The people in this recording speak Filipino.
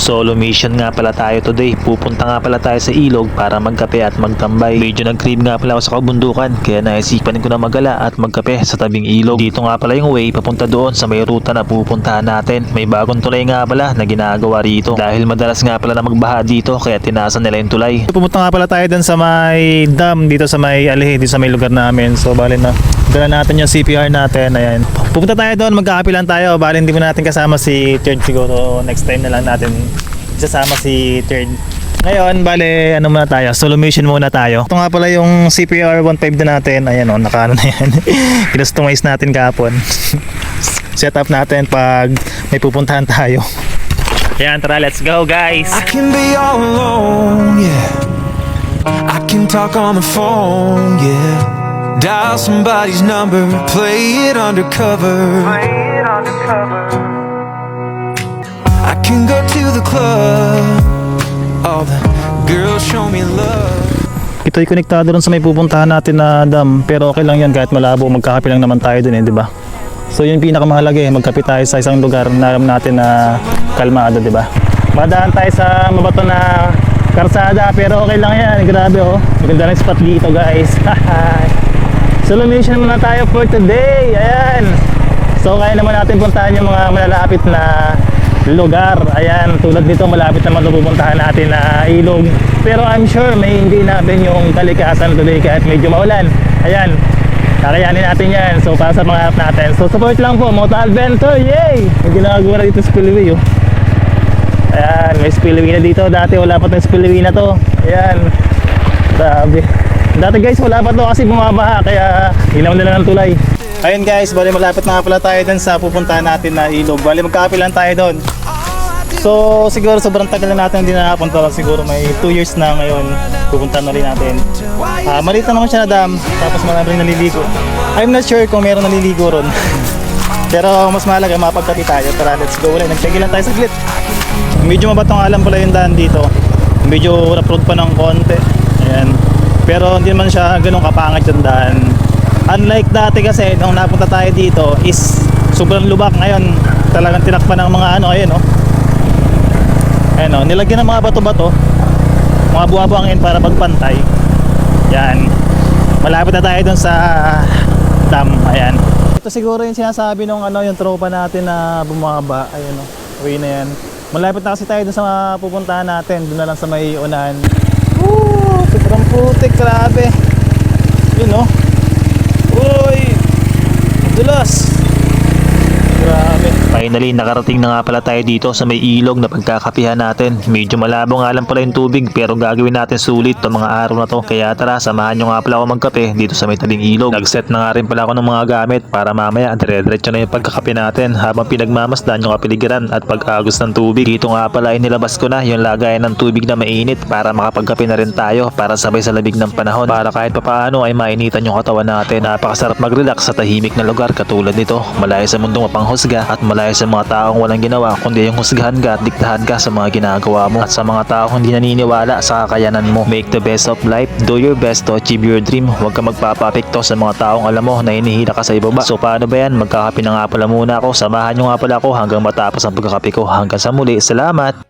Solo mission nga pala tayo today. Pupunta nga pala tayo sa ilog para magkape at magtambay. Medyo nag-crave nga pala ako sa kabundukan, kaya naisipan ko na magala at magkape sa tabing ilog. Dito nga pala yung way papunta doon sa may ruta na pupuntahan natin. May bagong tulay nga pala na ginagawa rito. Dahil madalas nga pala na magbaha dito, kaya tinasan nila yung tulay. Pupunta nga pala tayo doon sa may dam dito sa may Alihe, dito sa may lugar namin. So bali na dala natin yung CPR natin. Ayan. Pupunta tayo doon, magkakape lang tayo. Bali hindi mo natin kasama si Third siguro. Next time na lang natin isasama si Third. Ngayon, bale, ano muna tayo? Solo mission muna tayo. Ito nga pala yung CPR 1.5 na natin. Ayan o, nakaano na yan. Pinustomize natin kahapon. Set up natin pag may pupuntahan tayo. Ayan, tara, let's go guys! I can be all alone, yeah. I can talk on the phone, yeah. Dial somebody's number, play it undercover. I can go to the club, all the girls show me love. Ito'y konektado rin sa may pupuntahan natin na dam, pero okay lang yan kahit malabo, magkakape lang naman tayo dun di ba? So yun pinakamahalaga magkape tayo sa isang lugar na alam natin na kalmado, di ba? Madaan tayo sa mabato na karsada, pero okay lang yan, grabe oh. Maganda ng spot dito guys. Solo mission muna tayo for today. Ayan. So kaya naman natin puntahan yung mga malalapit na lugar. Ayan, tulad nito malapit naman ito pupuntahan natin na ilog. Pero I'm sure may hindi natin yung kalikasan today kahit medyo maulan. Ayan, kakayanin natin yan. So para sa mga harap natin. So support lang po, Moto Adventure. Yay! May ginagawa na dito sa spillway oh. Ayan, may spillway na dito. Dati wala pa itong spillway na to. Ayan, grabe. Dati guys wala pa to kasi bumabaha, kaya ilaw na lang ng tulay. Ayun guys, bali malapit na pala tayo dun sa pupuntahan natin na ilog. Bali magkakape lang tayo doon. So siguro sobrang tagal na natin hindi na nakapunta. Siguro may 2 years na ngayon. Pupunta na rin natin. Maliit na naman siya na dam. Tapos marami rin naliligo. I'm not sure kung meron naliligo ron. Pero mas mahalaga mapagkape tayo. Tara, let's go ulit. Nagtagil lang tayo saglit. Medyo mabatong alam pala yung daan dito. Medyo rough road pa ng konti. Ayan. Pero hindi naman siya ganun kapangit yung daan. Unlike dati kasi nung napunta tayo dito is sobrang lubak. Ngayon talagang tinakpan ng mga ano. Ayan o. Ayan o, nilagyan ng mga bato-bato, mga buha-buhangin para pagpantay. Yan. Malapit na tayo dun sa dam. Ayan. Ito siguro yung sinasabi nung ano, yung tropa natin na bumaba. Ayan o, way na yan. Malapit na kasi tayo dun sa pupuntahan natin. Dun na lang sa may unahan. Sobrang putik, grabe. Yun o. Uy, dulas. Grabe. Finally, nakarating na nga pala tayo dito sa may ilog na pagkakapihan natin. Medyo malabo nga lang pala yung tubig, pero gagawin natin sulit itong mga araw na to. Kaya tara, samahan nyo nga pala ako magkape dito sa may tabing ilog. Nag-set na nga rin pala ako ng mga gamit para mamaya dire-diretso na yung pagkakape natin habang pinagmamasdan yung kapiligiran at pag-agos ng tubig. Dito nga pala inilabas ko na yung lagayan ng tubig na mainit para makapagkape na rin tayo para sabay sa labig ng panahon. Para kahit papaano ay mainitan yung katawan natin. Napakasarap mag-relax sa tahimik na lugar katulad nito. Malayo sa mundong mapanghusga at malayo sa mga taong walang ginawa kundi yung husgahan ka at diktahan ka sa mga ginagawa mo. At sa mga taong hindi naniniwala sa kakayanan mo. Make the best of life. Do your best to achieve your dream. Huwag ka magpapapekto sa mga taong alam mo na hinihila ka sa ibaba. So paano ba yan? Magkakape na nga pala muna ako. Samahan nyo nga pala ako hanggang matapos ang pagkakape ko. Hanggang sa muli. Salamat!